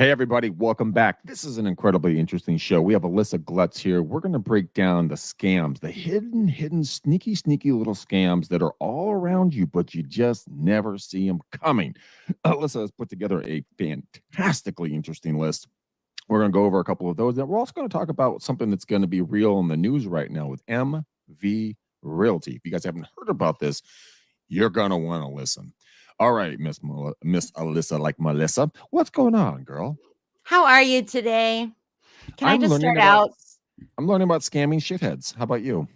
Hey, everybody, welcome back. This is an incredibly interesting show. We have Alyssa Glutz here. We're going to break down the scams, the hidden, sneaky little scams that are all around you, but you just never see them coming. Alyssa has put together a fantastically interesting list. We're going to go over a couple of those. Then we're also going to talk about something that's going to be real in the news right now with MV Realty. If you guys haven't heard about this, you're going to want to listen. All right, Miss Alyssa, like Melissa, what's going on, girl? How are you today? Can I I'm just learning start about out? I'm learning about scamming shitheads. How about you?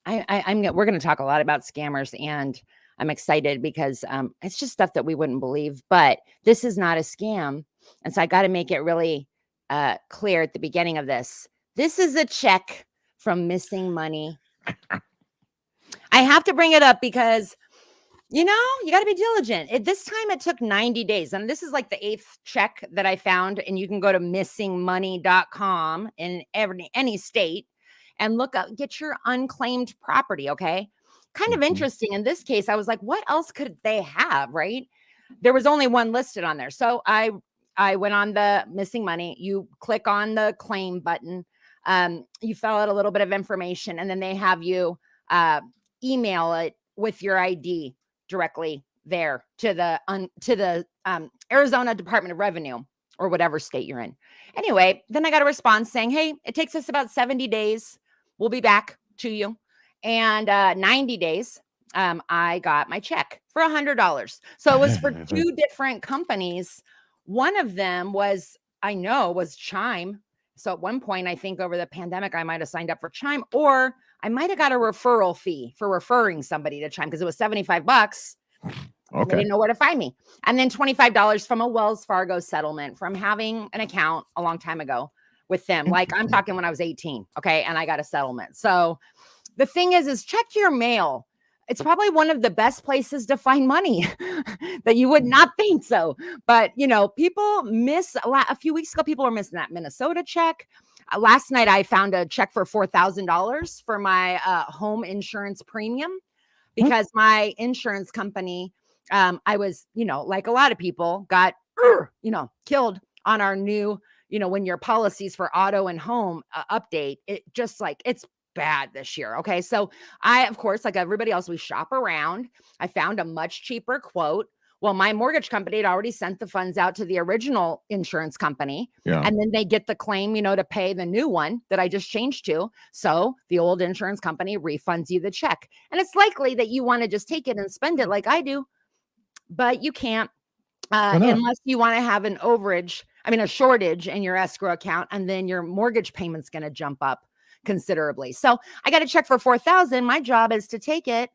We're going to talk a lot about scammers, and I'm excited because it's just stuff that we wouldn't believe. But this is not a scam, and so I got to make it really clear at the beginning of this. This is a check from missing money. I have to bring it up because you got to be diligent. This time it took 90 days. And this is like the eighth check that I found. And you can go to missingmoney.com in any state and look up, get your unclaimed property. Okay. Kind of Mhm. interesting. In this case, I was like, what else could they have? Right. There was only one listed on there. So I went on the missing money. You click on the claim button. You fill out a little bit of information, and then they have you email it with your ID directly there to the Arizona Department of Revenue or whatever state you're in. Anyway, then I got a response saying, "Hey, it takes us about 70 days. We'll be back to you." And 90 days, I got my check for $100. So it was for two different companies. One of them was Chime. So at one point, I think over the pandemic, I might have signed up for Chime, or I might have got a referral fee for referring somebody to Chime because it was $75. They Okay. didn't know where to find me. And then $25 from a Wells Fargo settlement from having an account a long time ago with them. Like I'm talking when I was 18. Okay. And I got a settlement. So the thing is check your mail. It's probably one of the best places to find money that you would not think so. But, people miss a few weeks ago, people were missing that Minnesota check. Last night, I found a check for $4,000 for my home insurance premium What? because my insurance company, I was, like a lot of people, got, killed on our new, when your policies for auto and home update, it just like it's bad this year. Okay. So I, of course, like everybody else, we shop around. I found a much cheaper quote. Well, my mortgage company had already sent the funds out to the original insurance company, Yeah. and then they get the claim, to pay the new one that I just changed to. So the old insurance company refunds you the check. And it's likely that you want to just take it and spend it like I do, but you can't Why not? unless you want to have a shortage in your escrow account, and then your mortgage payment's going to jump up considerably. So I got a check for 4,000. My job is to take it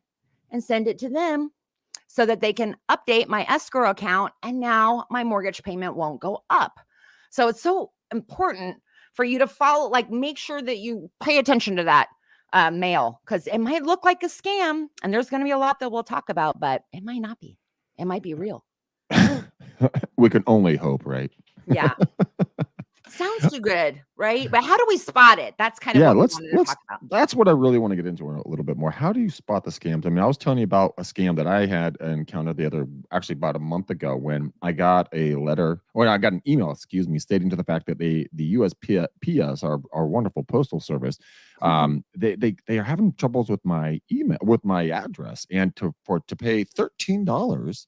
and send it to them so that they can update my escrow account, and now my mortgage payment won't go up. So it's so important for you to follow, like make sure that you pay attention to that mail, because it might look like a scam, and there's going to be a lot that we'll talk about, but it might not be. It might be real. We can only hope, right? Yeah. Sounds too good, right? But how do we spot it? That's kind of Yeah, what we let's wanted to let's talk about. that's what I really want to get into a little bit more. How do you spot the scams? I mean, I was telling you about a scam that I had encountered actually about a month ago, when I got a letter, or I got an email, excuse me, stating to the fact that the USPS, our wonderful postal service, they are having troubles with my email, with my address, and to pay $13,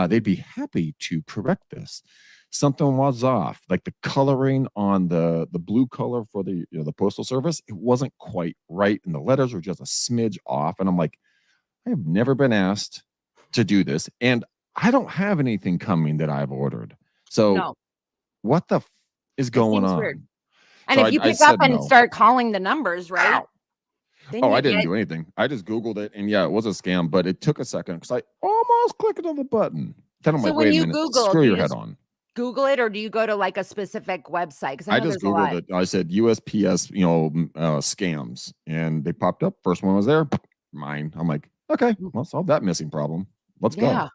they'd be happy to correct this. Something was off, like the coloring on the blue color for the postal service, it wasn't quite right, and the letters were just a smidge off, and I'm like, I have never been asked to do this, and I don't have anything coming that I've ordered, so No, what the is it going seems weird. on? And So if you I pick up said and no. start calling the numbers, right? Ow. Then Oh, you I didn't get do anything. I just Googled it, and yeah, it was a scam, but it took a second because I almost clicked on the button. Then I'm so like, when wait a you minute, Google, screw do your you head just on. Google it, or do you go to like a specific website? Because I I know just there's a Googled lot. it. I said USPS, scams, and they popped up. First one was there, mine. I'm like, okay, well, solve that missing problem. Let's go. Yeah.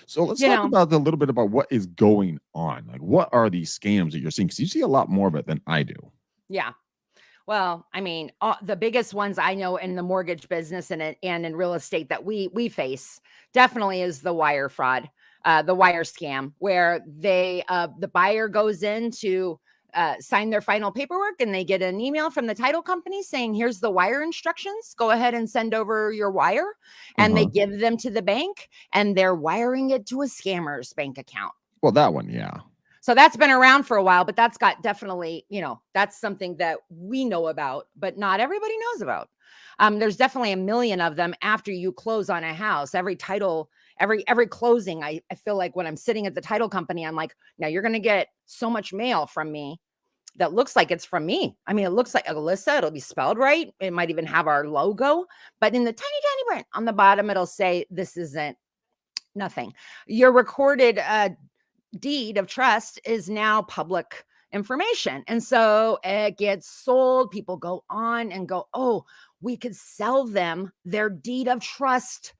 So let's You talk know, about a little bit about what is going on. Like, what are these scams that you're seeing? Because you see a lot more of it than I do. yeah. Well, the biggest ones I know in the mortgage business and in real estate that we face definitely is the wire fraud. the wire scam, where the buyer goes in to sign their final paperwork, and they get an email from the title company saying, here's the wire instructions. Go ahead and send over your wire. And they Uh-huh. give them to the bank, and they're wiring it to a scammer's bank account. Well, that one, yeah. So that's been around for a while, but that's got definitely, that's something that we know about, but not everybody knows about. There's definitely a million of them after you close on a house. Every title, every closing, I feel like when I'm sitting at the title company, I'm like, now you're going to get so much mail from me that looks like it's from me. I mean, it looks like Alyssa. It'll be spelled right. It might even have our logo, but in the tiny, tiny print on the bottom, it'll say, this isn't nothing. Your recorded deed of trust is now public information. And so it gets sold. People go on and go, oh, we could sell them their deed of trust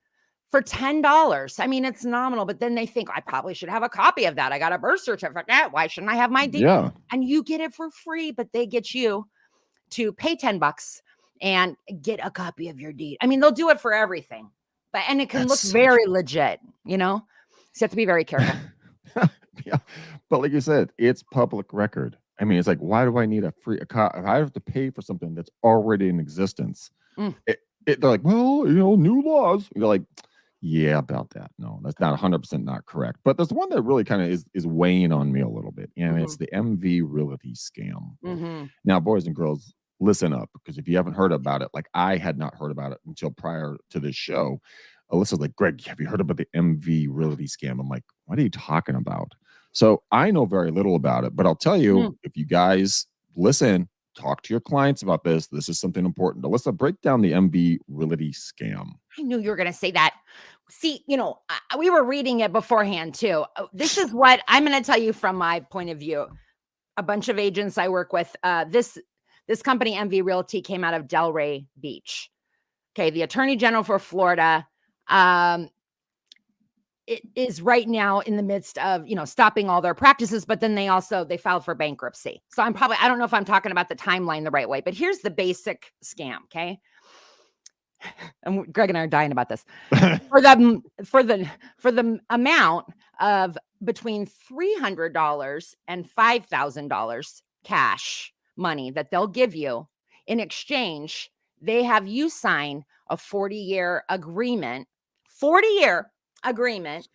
for $10. I mean, it's nominal, but then they think, I probably should have a copy of that. I got a birth certificate. Why shouldn't I have my deed? Yeah. And you get it for free, but they get you to pay $10 and get a copy of your deed. I mean, they'll do it for everything, and it can look very legit, So you have to be very careful. Yeah. But like you said, it's public record. I mean, it's like, why do I need a copy? If I have to pay for something that's already in existence, they're like, well, new laws. You're like, yeah, about that. No, that's not 100% not correct. But there's one that really kind of is weighing on me a little bit, and it's the MV Realty scam. Now, boys and girls, listen up, because if you haven't heard about it, like I had not heard about it until prior to this show. Alyssa's like, Greg, have you heard about the MV Realty scam? I'm like, what are you talking about? So I know very little about it, but I'll tell you, if you guys listen, talk to your clients about this. This is something important. Alyssa, break down the MV Realty scam. I knew you were going to say that. See, we were reading it beforehand too. This is what I'm going to tell you from my point of view. A bunch of agents I work with, this company, MV Realty, came out of Delray Beach. Okay. The Attorney General for Florida, it is right now in the midst of, stopping all their practices, but then they filed for bankruptcy. So I don't know if I'm talking about the timeline the right way, but here's the basic scam. Okay. And Greg and I are dying about this. for the amount of between $300 and $5,000 cash money that they'll give you in exchange, they have you sign a 40-year agreement. 40-year agreement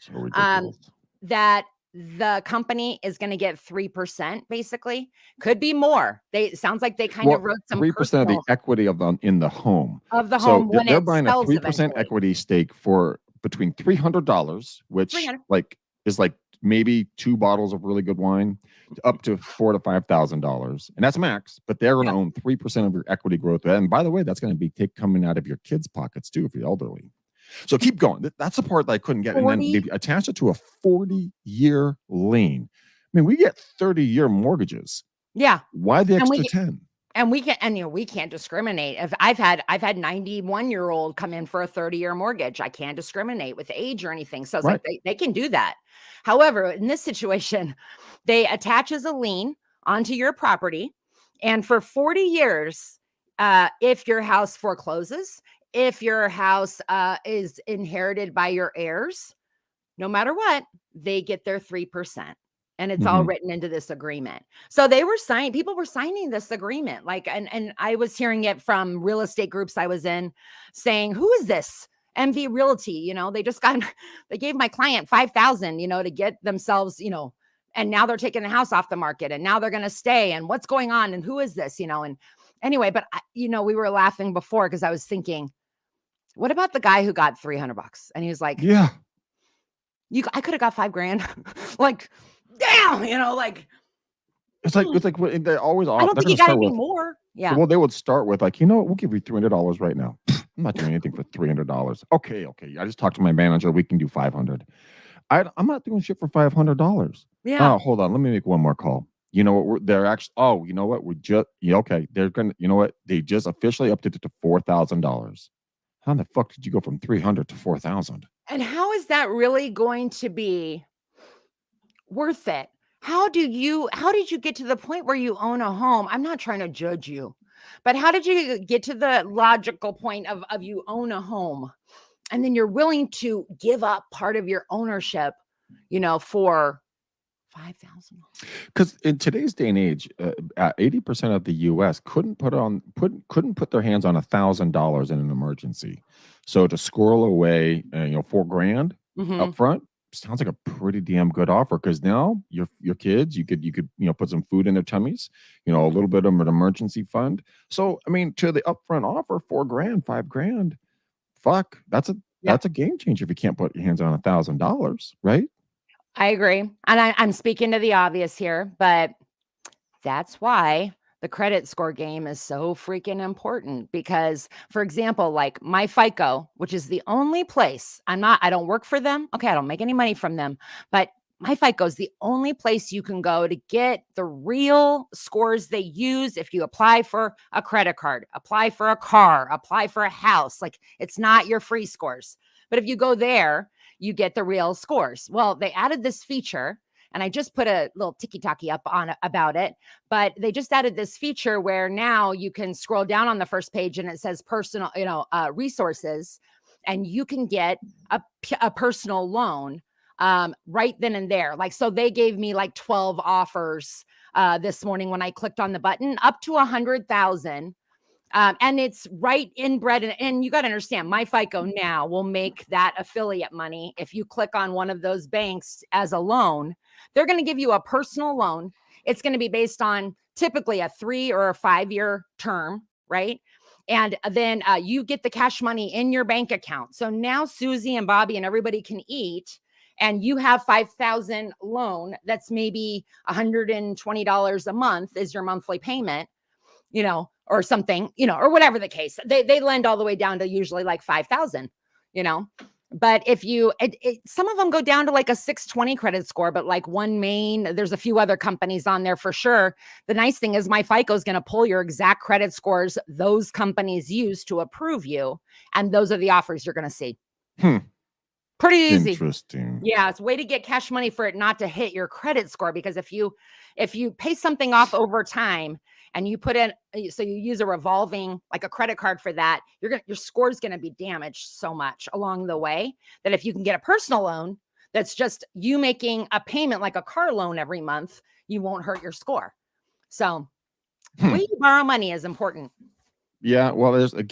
that the company is going to get 3%, basically. Could be more. It sounds like they kind of wrote some 3% of the equity in the home. So when they're buying a 3% equity stake for between $300, which is like maybe 2 bottles of really good wine, up to $4,000 to $5,000, and that's max. But they're going to own 3% of your equity growth. And by the way, that's going to be coming out of your kids' pockets too if you're elderly. So keep going. That's the part that I couldn't get. 40? And then they attach it to a 40-year lien. I mean, we get 30-year mortgages. Yeah. Why the extra 10? And we can't discriminate. If I've had 91-year-old come in for a 30-year mortgage, I can't discriminate with age or anything. So it's like they can do that. However, in this situation, they attach as a lien onto your property, and for 40 years, if your house forecloses, if your house is inherited by your heirs, no matter what, they get their 3%. And it's all written into this agreement. So people were signing this agreement. And I was hearing it from real estate groups I was in saying, who is this MV Realty? They gave my client $5,000, to get themselves, and now they're taking the house off the market, and now they're going to stay, and what's going on? And who is this? And anyway, but we were laughing before because I was thinking, what about the guy who got $300? And he was like, yeah, I could have got $5,000. Like, damn, it's like they always are. I don't think you got any more. Yeah. Well, they would start with like, we'll give you $300 right now. I'm not doing anything for $300. Okay. I just talked to my manager. We can do $500. I'm not doing shit for $500. Yeah. Oh, hold on. Let me make one more call. You know what? They're actually. Oh, you know what? We're just okay. They're gonna. You know what? They just officially upped it to $4,000. How the fuck did you go from 300 to 4,000? And how is that really going to be worth it? How did you get to the point where you own a home? I'm not trying to judge you, but how did you get to the logical point of you own a home and then you're willing to give up part of your ownership for $5,000. Because in today's day and age, 80% of the U.S. couldn't put their hands on $1,000 in an emergency. So to squirrel away, $4,000 Hmm. up front sounds like a pretty damn good offer. Because now your kids, you could put some food in their tummies, a little bit of an emergency fund. So I mean, to the upfront offer, $4,000, $5,000, fuck, Yep. that's a game changer if you can't put your hands on $1,000, right? I agree. And I'm speaking to the obvious here, but that's why the credit score game is so freaking important because, for example, like my FICO, which is the only place I don't work for them. Okay. I don't make any money from them, but my FICO is the only place you can go to get the real scores they use if you apply for a credit card, apply for a car, apply for a house. Like it's not your free scores. But if you go there, you get the real scores. Well, they added this feature and I just put a little ticky-tacky up on about it, but they just added this feature where now you can scroll down on the first page and it says personal, resources, and you can get a personal loan right then and there. Like, so they gave me like 12 offers this morning when I clicked on the button, up to 100,000. And it's right inbred. And you got to understand, my FICO now will make that affiliate money. If you click on one of those banks as a loan, they're going to give you a personal loan. It's going to be based on typically a 3 or a 5-year term, right? And then you get the cash money in your bank account. So now Susie and Bobby and everybody can eat. And you have 5,000 loan that's maybe $120 a month is your monthly payment, or something, or whatever the case. They lend all the way down to usually like 5,000, you know. But if some of them go down to like a 620 credit score, but like One Main, there's a few other companies on there for sure. The nice thing is my FICO is going to pull your exact credit scores those companies use to approve you, and those are the offers you're going to see. Hmm. Pretty easy. Interesting. Yeah, it's a way to get cash money for it not to hit your credit score, because if you pay something off over time and you put in, so you use a revolving, like a credit card for that, your score is going to be damaged so much along the way that if you can get a personal loan that's just you making a payment like a car loan every month, you won't hurt your score. So the way you borrow money is important. Yeah, well, there's a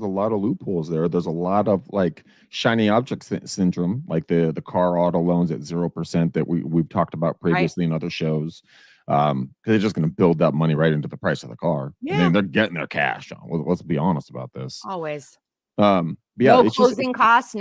lot of loopholes there. There's a lot of like shiny object syndrome, like the car auto loans at 0% that we've talked about Right. previously in other shows. Because they're just going to build that money right into the price of the car, and Yeah. then they're getting their cash. Let's be honest about this. Always. But yeah, No it's just closing costs,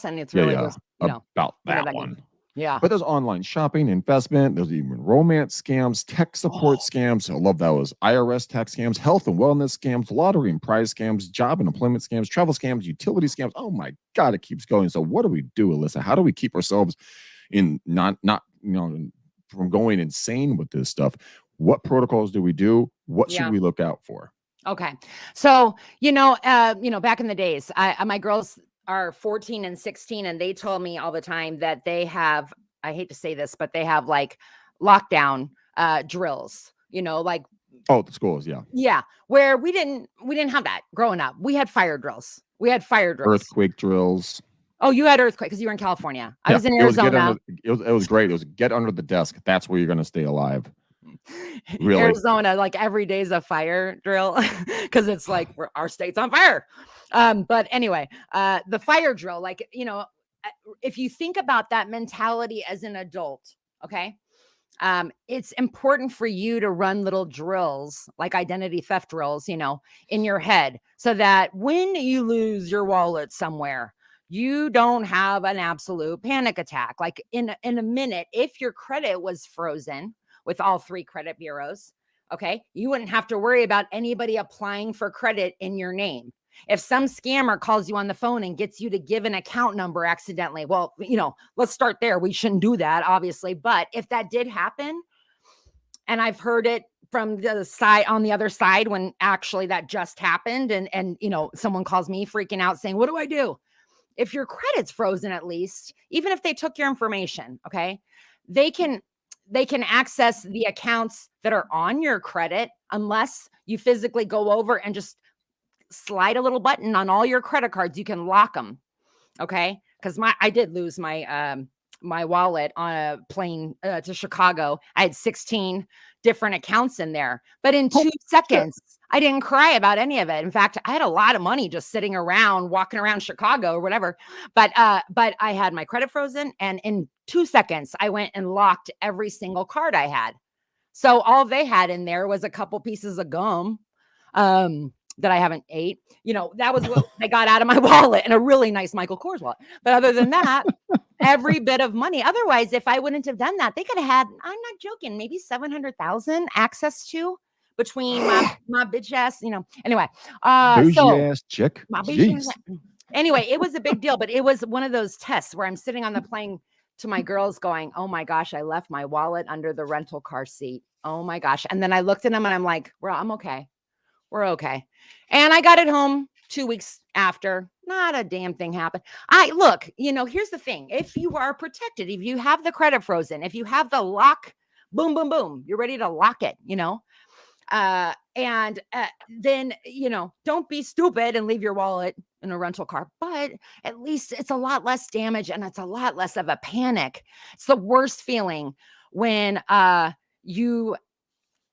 and it's really just, about what are that they gonna- one. Yeah. But there's online shopping, investment, there's even romance scams, tech support scams. I love those. IRS tax scams, health and wellness scams, lottery and prize scams, job and employment scams, travel scams, utility scams. Oh my God, it keeps going. So what do we do, Alyssa? How do we keep ourselves in not from going insane with this stuff? What protocols do we do? What should we look out for? Okay. So, back in the days, my girls are 14 and 16, and they told me all the time that they have, I hate to say this, but they have like lockdown drills, like, Oh, the schools, yeah. yeah, where we didn't have that growing up. We had fire drills. Earthquake drills. Oh, you had earthquake because you were in California. I was in Arizona. It was great. It was get under the desk. That's where you're going to stay alive. Really? Arizona, like every day's a fire drill because it's like our state's on fire. But anyway, the fire drill, like, if you think about that mentality as an adult, okay, it's important for you to run little drills like identity theft drills, in your head so that when you lose your wallet somewhere, you don't have an absolute panic attack. Like in a minute, if your credit was frozen with all 3 credit bureaus, okay, you wouldn't have to worry about anybody applying for credit in your name. If some scammer calls you on the phone and gets you to give an account number accidentally, well, let's start there. We shouldn't do that, obviously. But if that did happen, and I've heard it from the side on the other side when actually that just happened, and someone calls me freaking out saying, what do I do? If your credit's frozen, at least, even if they took your information, okay, they can access the accounts that are on your credit unless you physically go over and just slide a little button on all your credit cards. You can lock them. Okay. Cause I did lose my my wallet on a plane to Chicago. I had 16 different accounts in there, but in Holy 2 shit. seconds, I didn't cry about any of it. In fact, I had a lot of money just sitting around, walking around Chicago or whatever. But I had my credit frozen, and in 2 seconds, I went and locked every single card I had. So all they had in there was a couple pieces of gum that I haven't ate. That was what I got out of my wallet, and a really nice Michael Kors wallet. But other than that, every bit of money. Otherwise, if I wouldn't have done that, they could have had, I'm not joking, maybe 700,000 access to between my bitch ass, Anyway, Bougie so ass chick. my bitch ass. Jeez. Anyway, it was a big deal, but it was one of those tests where I'm sitting on the plane to my girls going, oh my gosh, I left my wallet under the rental car seat. Oh my gosh. And then I looked at them and I'm like, well, I'm okay. We're okay. And I got it home 2 weeks after. Not a damn thing happened. Look, here's the thing. If you are protected, if you have the credit frozen, if you have the lock, boom, boom, boom, you're ready to lock it, and then, don't be stupid and leave your wallet in a rental car, but at least it's a lot less damage and it's a lot less of a panic. It's the worst feeling when,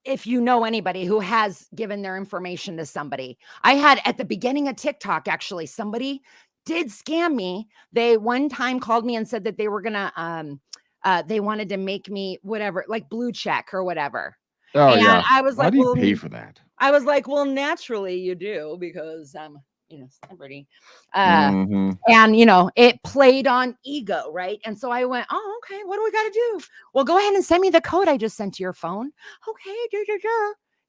if you know anybody who has given their information to somebody. I had at the beginning of TikTok, actually, somebody did scam me. They one time called me and said that they were going to, they wanted to make me whatever, like blue check or whatever. Oh, And yeah. I was Why like, do you well, pay for that? naturally you do because celebrity. Mhm. And it played on ego, right? And so I went, oh, okay, what do we got to do? Well, go ahead and send me the code I just sent to your phone. Okay.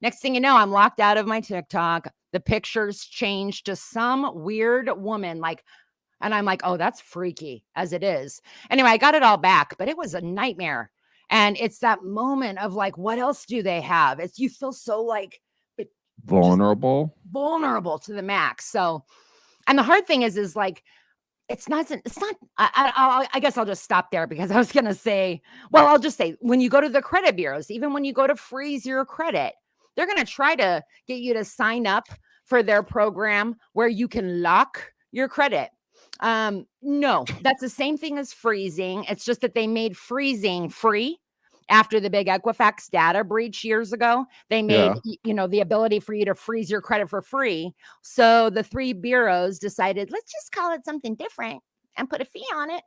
Next thing you know, I'm locked out of my TikTok. The pictures changed to some weird woman, and I'm like, oh, that's freaky as it is. Anyway, I got it all back, but it was a nightmare. And it's that moment of like, what else do they have? You feel so like just Vulnerable. vulnerable to the max. So, and the hard thing is like, it's not, I guess I'll just stop there because I was going to say, well, I'll just say when you go to the credit bureaus, even when you go to freeze your credit, they're going to try to get you to sign up for their program where you can lock your credit. No, that's the same thing as freezing. It's just that they made freezing free. After the big Equifax data breach years ago, they made, Yeah. the ability for you to freeze your credit for free. So the 3 bureaus decided, let's just call it something different and put a fee on it.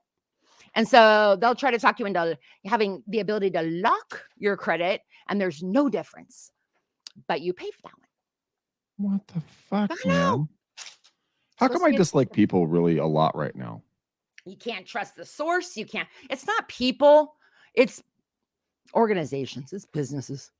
And so they'll try to talk you into having the ability to lock your credit, and there's no difference, but you pay for that one. What the fuck, I know. man? How come Supposed to I be dislike people really a lot right now? you can't trust the source. It's not people, it's organizations, it's businesses,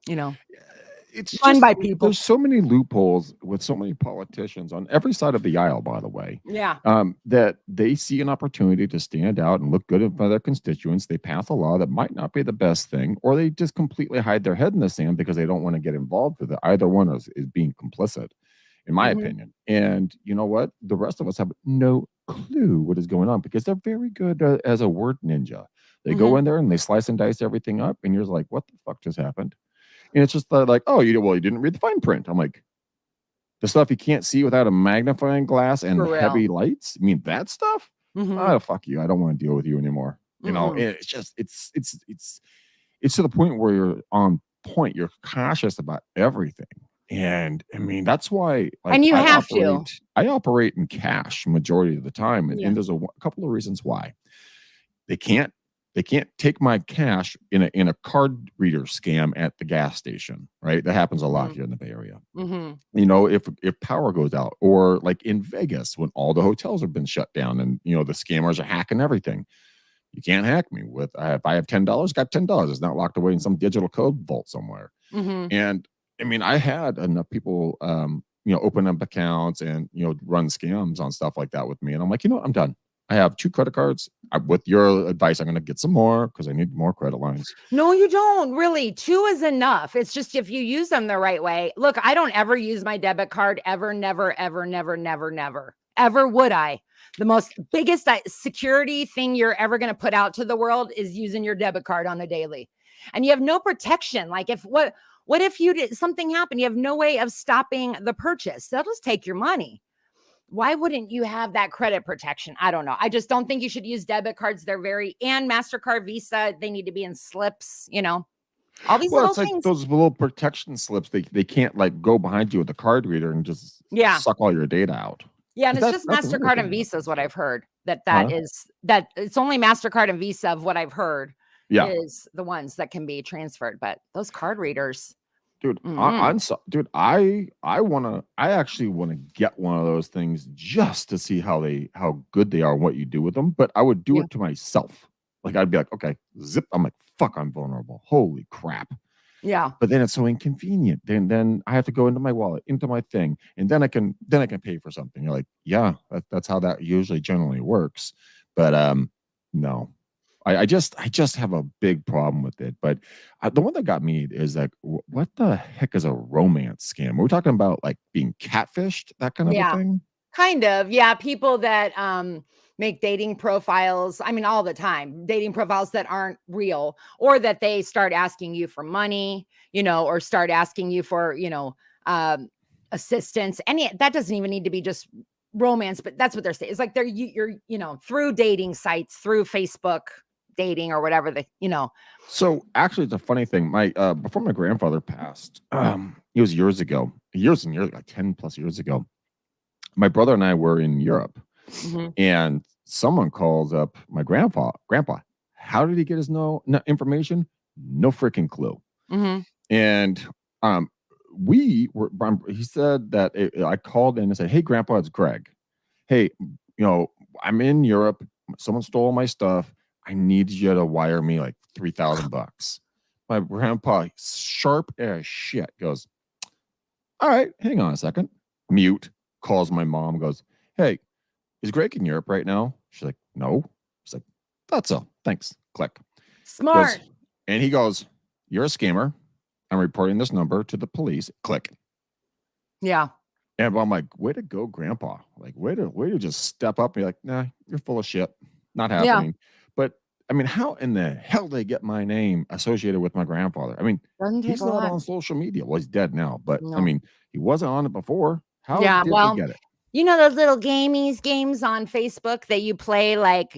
It's run just by people. there's so many loopholes with so many politicians on every side of the aisle, by the way, Yeah. that they see an opportunity to stand out and look good in front of their constituents. They pass a law that might not be the best thing, or they just completely hide their head in the sand because they don't want to get involved with it. Either one is being complicit, in my Mhm. opinion. And you know what? The rest of us have no clue what is going on because they're very good as a word ninja. They go Mhm. in there and they slice and dice everything up, and you're like, "What the fuck just happened?" And it's just like, "Oh, you didn't read the fine print." I'm like, "The stuff you can't see without a magnifying glass and For real. heavy lights? You mean that stuff? Mhm. Oh, fuck you. I don't want to deal with you anymore." Mm-mm. And it's just it's to the point where you're on point. You're cautious about everything. And I mean, that's why like And you have to. I operate in cash majority of the time. And, Yeah. and there's a couple of reasons why. They can't they can't take my cash in a card reader scam at the gas station, right? That happens a lot Mhm. here in the Bay Area. Mhm. If power goes out, or like in Vegas when all the hotels have been shut down and the scammers are hacking everything. You can't hack me with if I have $10, got $10. It's not locked away in some digital code vault somewhere. Mhm. And I mean, I had enough people open up accounts and run scams on stuff like that with me. And I'm like, I'm done. I have 2 credit cards. With your advice, I'm going to get some more because I need more credit lines. No, you don't really. 2 is enough. It's just if you use them the right way. Look, I don't ever use my debit card ever, never, ever, never, never, never. Ever would I. The most biggest security thing you're ever going to put out to the world is using your debit card on a daily. And you have no protection. Like what if you did something happen? You have no way of stopping the purchase. They'll just take your money. why wouldn't you have that credit protection? I don't know. I just don't think you should use debit cards. They're and MasterCard, Visa, they need to be in slips, all these Well, little it's like things. those little protection slips. They can't like go behind you with a card reader and just Yeah. suck all your data out. Yeah. And 'Cause it's just that's another MasterCard thing and that Visa is happens. what I've heard Huh? that it's only MasterCard and Visa of what I've heard Yeah. is the ones that can be transferred. But those card readers, Dude, mm-mm. dude, I actually wanna get one of those things just to see how good they are and what you do with them, but I would do Yeah. it to myself. Like, I'd be like, "Okay, zip." I'm like, "Fuck, I'm vulnerable. Holy crap." Yeah. But then it's so inconvenient. Then I have to go into my wallet, into my thing, and then I can pay for something. You're like, "Yeah, that's how that usually generally works." But, no. I just have a big problem with it. But the one that got me is like, what the heck is a romance scam? Are we talking about like being catfished, that kind of a Yeah. thing? Kind of. Yeah. People that make dating profiles, I mean, all the time, dating profiles that aren't real, or that they start asking you for money, or start asking you for, assistance. That doesn't even need to be just romance, but that's what they're saying. It's like you're, through dating sites, through Facebook dating or whatever So actually, it's a funny thing. My before my grandfather passed, it was years and years, like 10 plus years ago. My brother and I were in Europe, Mhm. and someone calls up my grandpa. How did he get his no information? No freaking clue. Mhm. And um we were he said that I called in and said, "Hey grandpa, it's Greg. Hey, I'm in Europe. Someone stole my stuff. I need you to wire me like 3,000 bucks." My grandpa, sharp as shit, goes, "All right, hang on a second." Mute. Calls my mom, goes, "Hey, is Greg in Europe right now?" She's like, "No." She's like, "Thought so. Thanks." Click. Goes, Smart. and he goes, "You're a scammer. I'm reporting this number to the police." Click. Yeah. And I'm like, "Way to go, grandpa. Like, way to just step up and be like, nah, you're full of shit. Not Yeah. happening." But I mean, how in the hell did they get my name associated with my grandfather? I mean, Doesn't take he's a not lot. on social media. Well, he's dead now, but I No. mean, he wasn't on it before. How Yeah, did they well, get it? those little games on Facebook that you play, like,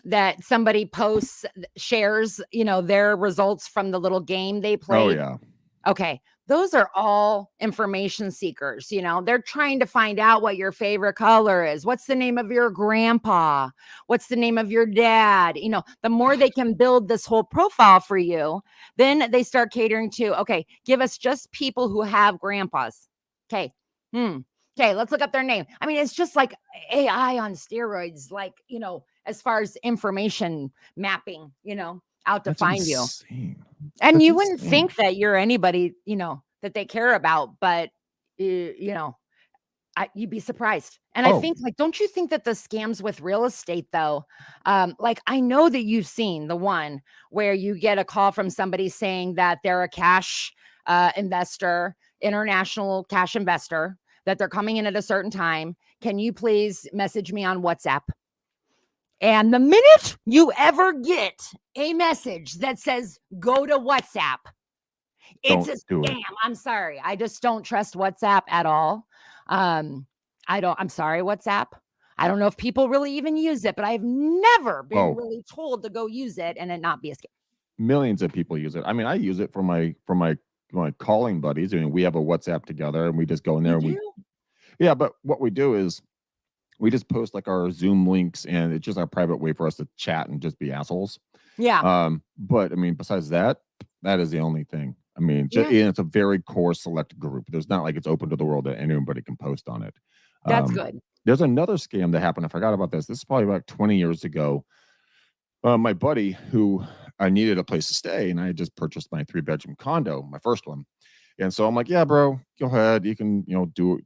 that somebody posts, shares, their results from the little game they Oh played. yeah. Okay. Those are all information seekers. They're trying to find out what your favorite color is. What's the name of your grandpa? What's the name of your dad? The more they can build this whole profile for you, then they start catering to, okay, give us just people who have grandpas. Okay. Hmm. Okay, let's look up their name. I mean, it's just like AI on steroids, like, as far as information mapping, out to That's find you. insane. And That's you wouldn't insane. think that you're anybody, that they care about, but, you'd be surprised. And I Oh, think, like, don't you think that the scams with real estate, though, like, I know that you've seen the one where you get a call from somebody saying that they're a cash investor, international cash investor, that they're coming in at a certain time. Can you please message me on WhatsApp? And the minute you ever get a message that says go to WhatsApp, it's don't a do it. scam. I'm sorry. I just don't trust WhatsApp at all. Um, I'm sorry, WhatsApp. I don't know if people really even use it, but I've never been Oh, really told to go use it and it not be a scam. millions of people use it. I mean, I use it for my calling buddies. I mean, we have a WhatsApp together and we just go in there You and we do? yeah, but what we do is we just post like our Zoom links and it's just a private way for us to chat and just be assholes. Yeah. But I mean, besides that, that is the only thing. I mean, Yeah. and it's a very core select group. There's not like it's open to the world that anybody can post on it. That's Um, good. there's another scam that happened. I forgot about this. This is probably about 20 years ago. My buddy who I needed a place to stay, and I had just purchased my 3-bedroom condo, my first one. And so I'm like, yeah, bro, go ahead. You can,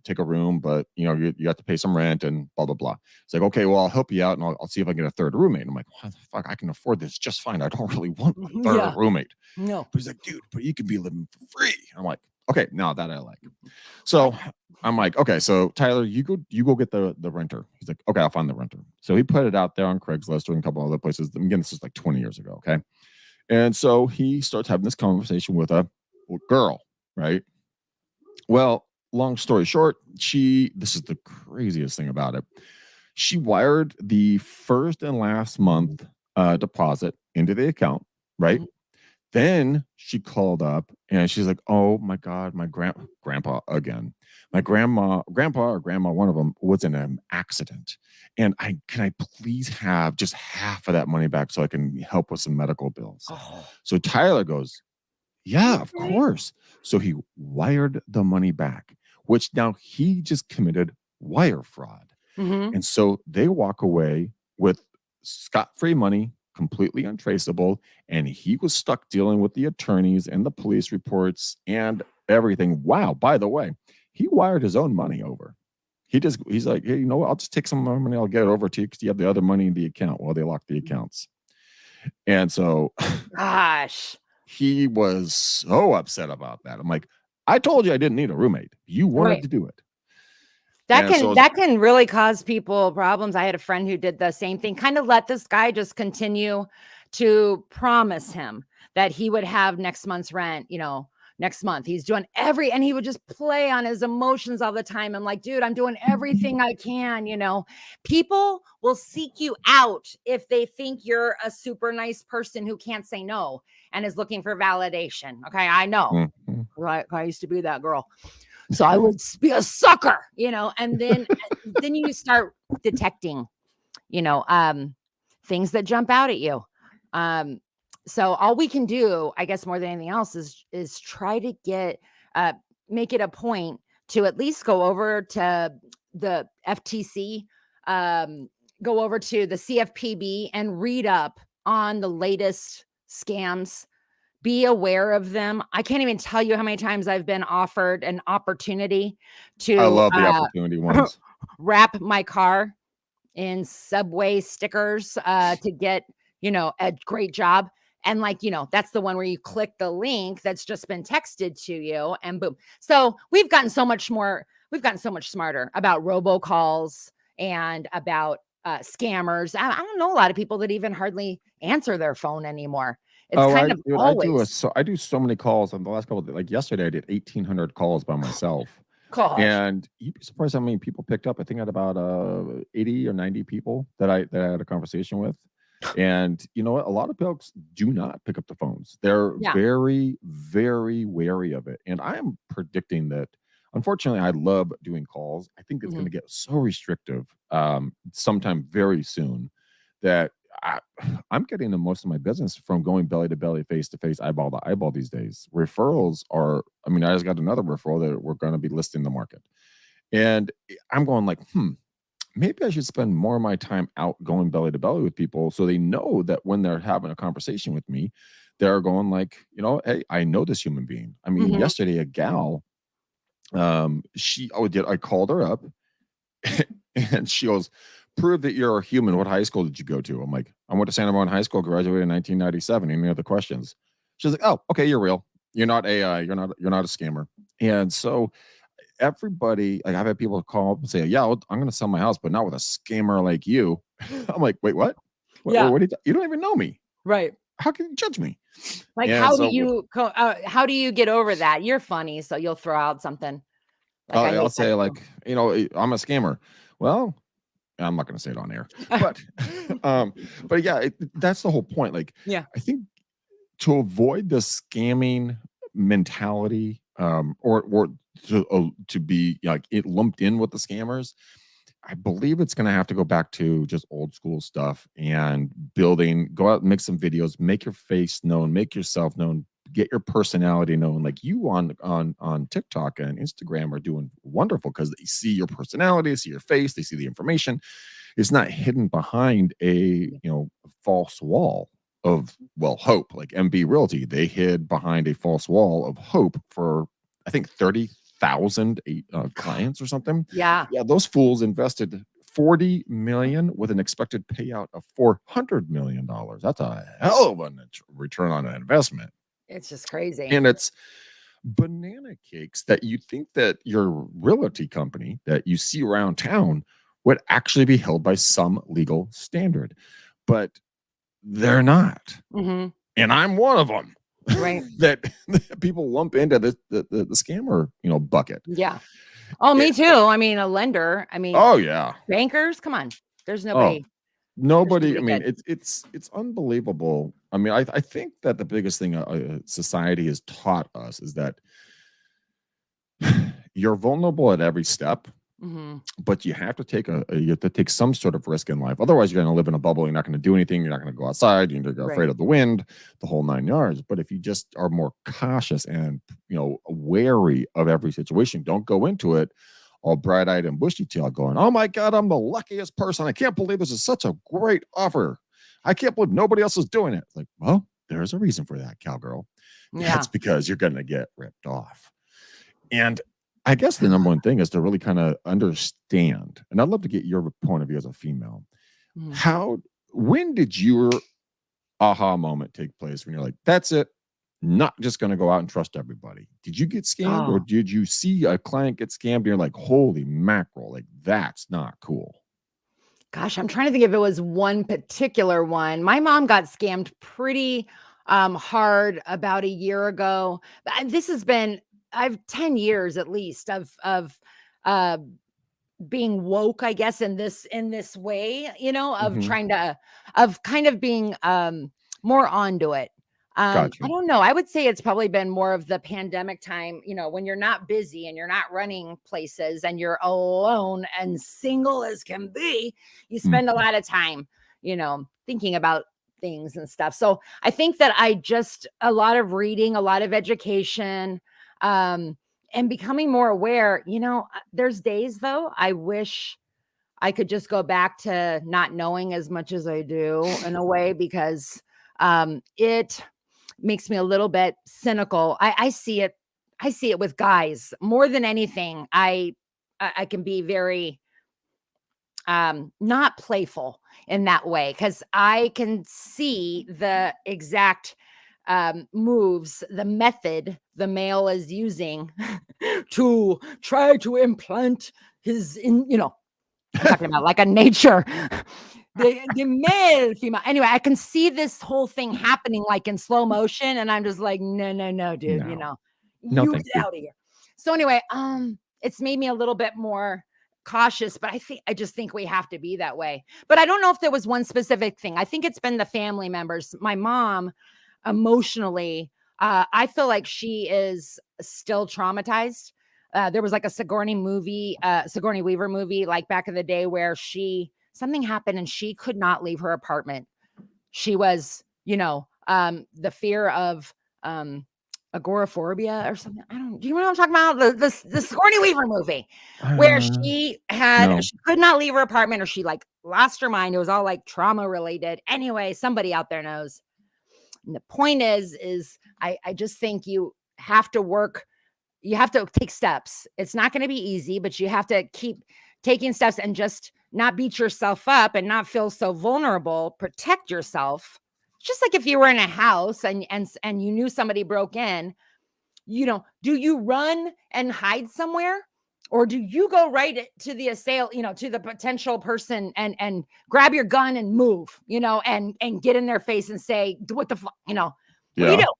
take a room, but you have to pay some rent and blah, blah, blah. It's like, okay, well, I'll help you out and I'll see if I can get a third roommate. I'm like, what the fuck? I can afford this just fine. I don't really want a third Yeah. roommate. No. But he's like, dude, but you could be living for free. I'm like, okay, now that I like. I So I'm like, okay, so Tyler, you go get the renter. He's like, okay, I'll find the renter. So he put it out there on Craigslist or in a couple other places. Again, this is like 20 years ago. Okay. And so he starts having this conversation with a girl, right? Well, long story short, this is the craziest thing about it. She wired the first and last month deposit into the account, right? Mhm. Then she called up and she's like, "Oh my god, my grandpa again. My grandpa or grandma, one of them was in an accident, and I can I please have just half of that money back so I can help with some medical bills." Oh, So Tyler goes, "Yeah, of okay. course." So he wired the money back, which now he just committed wire fraud. Mhm. And so they walk away with scot-free money, completely untraceable, and he was stuck dealing with the attorneys and the police reports and everything. Wow, by the way, he wired his own money over. He's like, "Hey, you know what? I'll just take some of my money, I'll get it over to you because you have the other money in the account." Well, they locked the accounts. And so Gosh. he was so upset about that. I'm like, "I told you I didn't need a roommate. You wanted Right. to do it." That And can so that can really cause people problems. I had a friend who did the same thing, kind of let this guy just continue to promise him that he would have next month's rent, next month. He's doing and he would just play on his emotions all the time. I'm like, dude, I'm doing everything I can. People will seek you out if they think you're a super nice person who can't say no and is looking for validation. Okay, I know. Mhm. Right. I used to be that girl. So I would be a sucker, and then you start detecting, you know, um, things that jump out at you. Um, so all we can do, I guess, more than anything else, is try to uh, make it a point to at least go over to the FTC, um, go over to the CFPB, and read up on the latest scams, be aware of them. I can't even tell you how many times I've been offered an opportunity I to love the opportunity ones. wrap my car in Subway stickers to get, a great job. And like, that's the one where you click the link that's just been texted to you and boom. So we've gotten so much smarter about robocalls and about scammers. I don't know a lot of people that even hardly answer their phone anymore. It's Oh, kind of always, I do so many calls on the last couple of, like yesterday I did 1,800 calls by myself. gosh. And you'd be surprised how many people picked up. I think I had about 80 or 90 people that I had a conversation with. And you know what? A lot of folks do not pick up the phones. They're Yeah. very, very wary of it. And I am predicting that, unfortunately, I love doing calls. I think it's going Mhm. to get so restrictive sometime very soon that I, I'm getting the most of my business from going belly to belly, face to face, eyeball to eyeball these days. Referrals are, I mean, I just got another referral that we're going to be listing the market. And I'm going like, maybe I should spend more of my time out going belly to belly with people so they know that when they're having a conversation with me, they're going like, hey, I know this human being. I mean, Mhm. yesterday a gal, I called her up and she goes, "Prove that you're a human. What high school did you go to?" I'm like, "I went to Santa Monica High School, graduated in 1997. Any other questions?" She's like, "Oh, okay, you're real. You're not AI. You're not a scammer." And so everybody, like I've had people call up and say, "Yeah, I'm going to sell my house, but not with a scammer like you." I'm like, "Wait, what? Yeah. What you don't even know me. Right. How can you judge me?" Like, And so how do you get over that? You're funny, so you'll throw out something like, "I I'll hate that say too." like, I'm a scammer. Well, I'm not going to say it on air, but, um, but yeah, that's the whole point. Like, Yeah. I think to avoid the scamming mentality, or to be like it lumped in with the scammers, I believe it's going to have to go back to just old school stuff and go out and make some videos, make your face known, make yourself known, get your personality known. Like you on TikTok and Instagram are doing wonderful because they see your personality, they see your face, they see the information. It's not hidden behind a false wall of, well, hope. Like MB Realty, they hid behind a false wall of hope for, I think, 30,000 clients or something. Yeah. Yeah, those fools invested 40 million with an expected payout of $400 million. That's a hell of a return on an investment. It's just crazy. And it's banana cakes that you think that your realty company that you see around town would actually be held by some legal standard, but they're not. Mhm. And I'm one of them. Right. that people lump into the scammer, bucket. Yeah. Oh, me It, too. I mean, a lender. I mean, oh yeah. bankers. Come on. There's Oh, nobody. There's nobody. I nobody mean, good. it's unbelievable. I mean, I think that the biggest thing society has taught us is that you're vulnerable at every step, Hmm. but you have to you have to take some sort of risk in life. Otherwise, you're going to live in a bubble. You're not going to do anything. You're not going to go outside. You're Right. afraid of the wind, the whole 9 yards. But if you just are more cautious and wary of every situation, don't go into it all bright-eyed and bushy-tailed, going, "Oh my God, I'm the luckiest person. I can't believe this is such a great offer. I can't believe nobody else is doing it." It's like, well, there's a reason for that, cowgirl. Yeah. That's because you're going to get ripped off. And I guess the number one thing is to really kind of understand, and I'd love to get your point of view as a female. Mhm. When did your aha moment take place when you're like, that's it, not just going to go out and trust everybody? Did you get scammed, or Oh, did you see a client get scammed and you're like, holy mackerel, like that's not cool? gosh, I'm trying to think if it was one particular one. My mom got scammed pretty hard about a year ago. This has been I've 10 years at least of uh being woke, I guess, in this way, of Hmm. trying to of kind of being more onto it. I Gotcha. don't know. I would say it's probably been more of the pandemic time, when you're not busy and you're not running places and you're alone and single as can be, you spend a Mhm. lot of time, thinking about things and stuff. So I think that I just a lot of reading, a lot of education, um, and becoming more aware. There's days though I wish I could just go back to not knowing as much as I do in a way, because it makes me a little bit cynical. I see it with guys more than anything. I can be very not playful in that way, because I can see the exact moves, the method the male is using to try to implant I'm talking about like a nature. The male, female. Anyway, I can see this whole thing happening like in slow motion, and I'm just like, no, no, no, dude. No, no, You thank get you. out of here. So anyway, it's made me a little bit more cautious, but I just think we have to be that way. But I don't know if there was one specific thing. I think it's been the family members. My mom, emotionally, I feel like she is still traumatized. There was like a Sigourney Weaver movie, like back in the day, where something happened and she could not leave her apartment. She was, the fear of agoraphobia or something. I don't. Do you know what I'm talking about? The Sigourney Weaver movie, where Uh, she no. could not leave her apartment, or she like lost her mind. It was all like trauma related. Anyway, somebody out there knows. And the point is I just think you have to take steps. It's not going to be easy, but you have to keep taking steps and just not beat yourself up and not feel so vulnerable. Protect yourself. Just like if you were in a house and you knew somebody broke in, do you run and hide somewhere? Or do you go right to the to the potential person and grab your gun and move, and get in their face and say, what the fuck, what do you Yeah. do?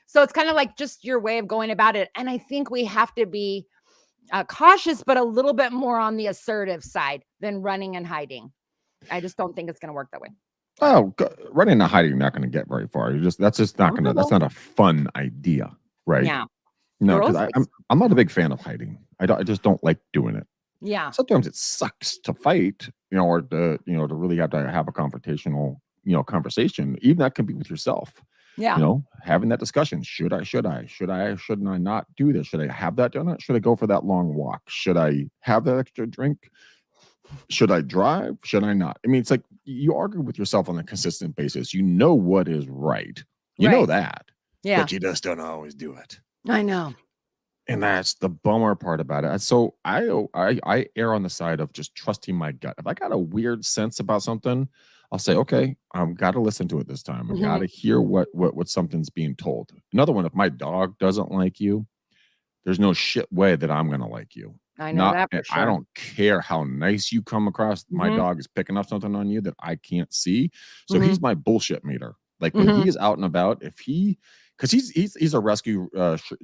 So it's kind of like just your way of going about it. And I think we have to be cautious, but a little bit more on the assertive side than running and hiding. I just don't think it's going to work that way. Oh, running and hiding, not going to get very far. That's just not going to. That's Comfortable. not a fun idea, right? Yeah. No, because Girls like, I'm not a big fan of hiding. I just don't like doing it. yeah. Sometimes it sucks to fight, or to really have to have a confrontational, conversation. Even that can be with yourself. Yeah. Having that discussion. Shouldn't I not do this? Should I have that donut? Should I go for that long walk? Should I have that extra drink? Should I drive? Should I not? I mean, it's like you argue with yourself on a consistent basis. You know what is right. You know Right. that, Yeah. but you just don't always do it. I know. And that's the bummer part about it. So I err on the side of just trusting my gut. If I got a weird sense about something, I'll say, okay, I've got to listen to it this time. I got Mhm. to hear what something's being told. Another one, if my dog doesn't like you, there's no shit way that I'm gonna like you. I know Not that for I sure. don't care how nice you come across. My Mhm. dog is picking up something on you that I can't see. So Mhm. he's my bullshit meter. Like when he Mhm. is out and about, if he because he's a rescue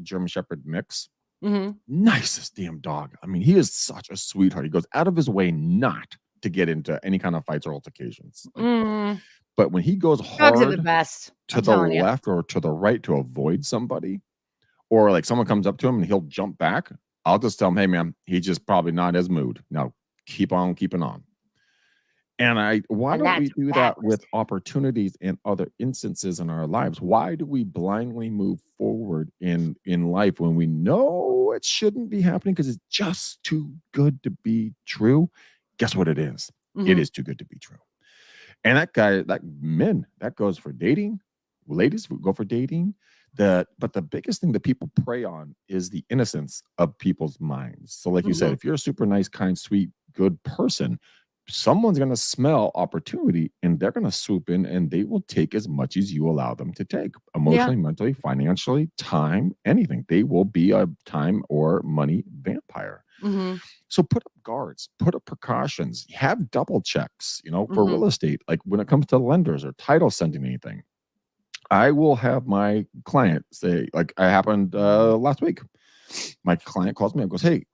German Shepherd mix. Mhm. Nicest damn dog. I mean, he is such a sweetheart. He goes out of his way not to get into any kind of fights or altercations. Like, Mm. but when he goes Dogs are the hard best. to I'm the telling you. left or to the right to avoid somebody, or like someone comes up to him and he'll jump back, I'll just tell him, hey man, he's just probably not in his mood. Now keep on keeping on. And why And don't we that's do that facts. with opportunities and other instances in our lives? Why do we blindly move forward in life when we know it shouldn't be happening because it's just too good to be true? Guess what it is? It Mhm. is too good to be true. And that goes for dating. Ladies go for dating. But the biggest thing that people prey on is the innocence of people's minds. So, like you said, Mhm. if you're a super nice, kind, sweet, good person, someone's going to smell opportunity and they're going to swoop in and they will take as much as you allow them to take Yeah. emotionally, mentally, financially, time, anything. They will be a time or money vampire. Mhm. So put up guards, put up precautions, have double checks, for Mhm. real estate. Like when it comes to lenders or title sending anything, I will have my client say, like it happened last week. My client calls me and goes, hey,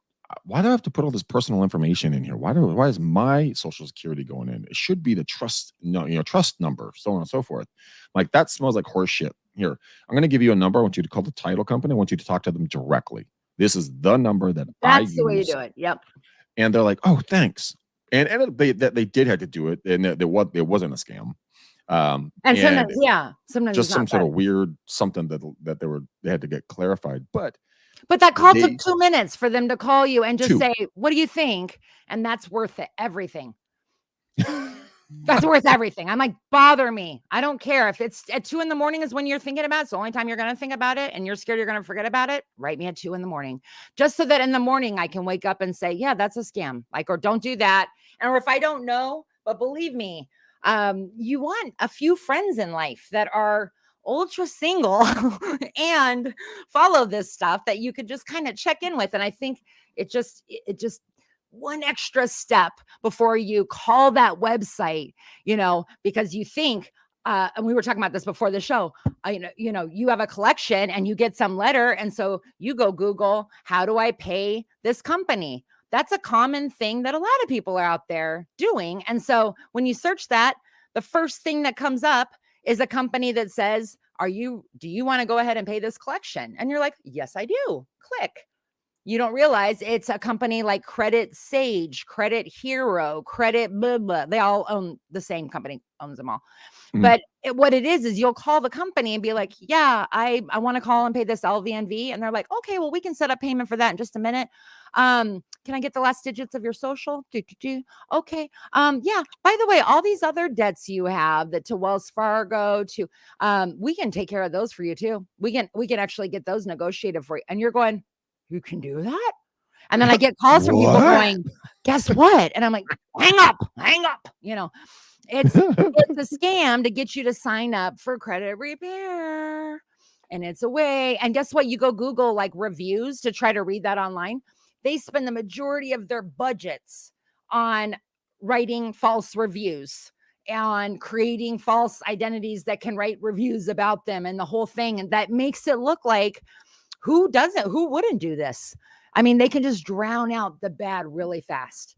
why do I have to put all this personal information in here? Why is my social security going in? It should be the trust, no, trust number, so on and so forth. Like that smells like horse shit. Here, I'm going to give you a number. I want you to call the title company. I want you to talk to them directly. This is the number that I That's the way you use. do it. Yep. And they're like, "Oh, thanks." And they did have to do it, and it wasn't a scam. And And sometimes, yeah, sometimes just it's some not, sort but of weird something that they had to get clarified. But that call took they 2 minutes for them to call you and just too. say, "What do you think?" And that's worth it, everything. That's worth everything. I'm like, "Bother me. I don't care if it's at 2 in the morning is when you're thinking about it. It's the only time you're gonna think about it and you're scared you're gonna forget about it. Write me at 2 in the morning, just so that in the morning I can wake up and say, yeah, that's a scam. Like, or don't do that. Or if I don't know, but believe me, you want a few friends in life that are ultra single and follow this stuff that you could just kind of check in with. And I think it just one extra step before you call that website, because you think, and we were talking about this before the show, you have a collection and you get some letter. And so you go Google, how do I pay this company? That's a common thing that a lot of people are out there doing. And so when you search that, the first thing that comes up is a company that says, do you want to go ahead and pay this collection? And you're like, yes, I do. Click. You don't realize it's a company like Credit Sage, Credit Hero, Credit blah, blah. They all own the same company, owns them all. Mhm. But what it is you'll call the company and be like, yeah, I want to call and pay this LVNV. And they're like, okay, well, we can set up payment for that in just a minute. Can I get the last digits of your social? Okay. Yeah. By the way, all these other debts you have that to Wells Fargo to we can take care of those for you too. We can actually get those negotiated for you. And you're going, you can do that? And then I get calls from people What? going, guess what? And I'm like, hang up, hang up. It's a scam to get you to sign up for credit repair. And it's a way. And guess what? You go Google like reviews to try to read that online. They spend the majority of their budgets on writing false reviews and creating false identities that can write reviews about them and the whole thing. And that makes it look like who wouldn't do this? I mean, they can just drown out the bad really fast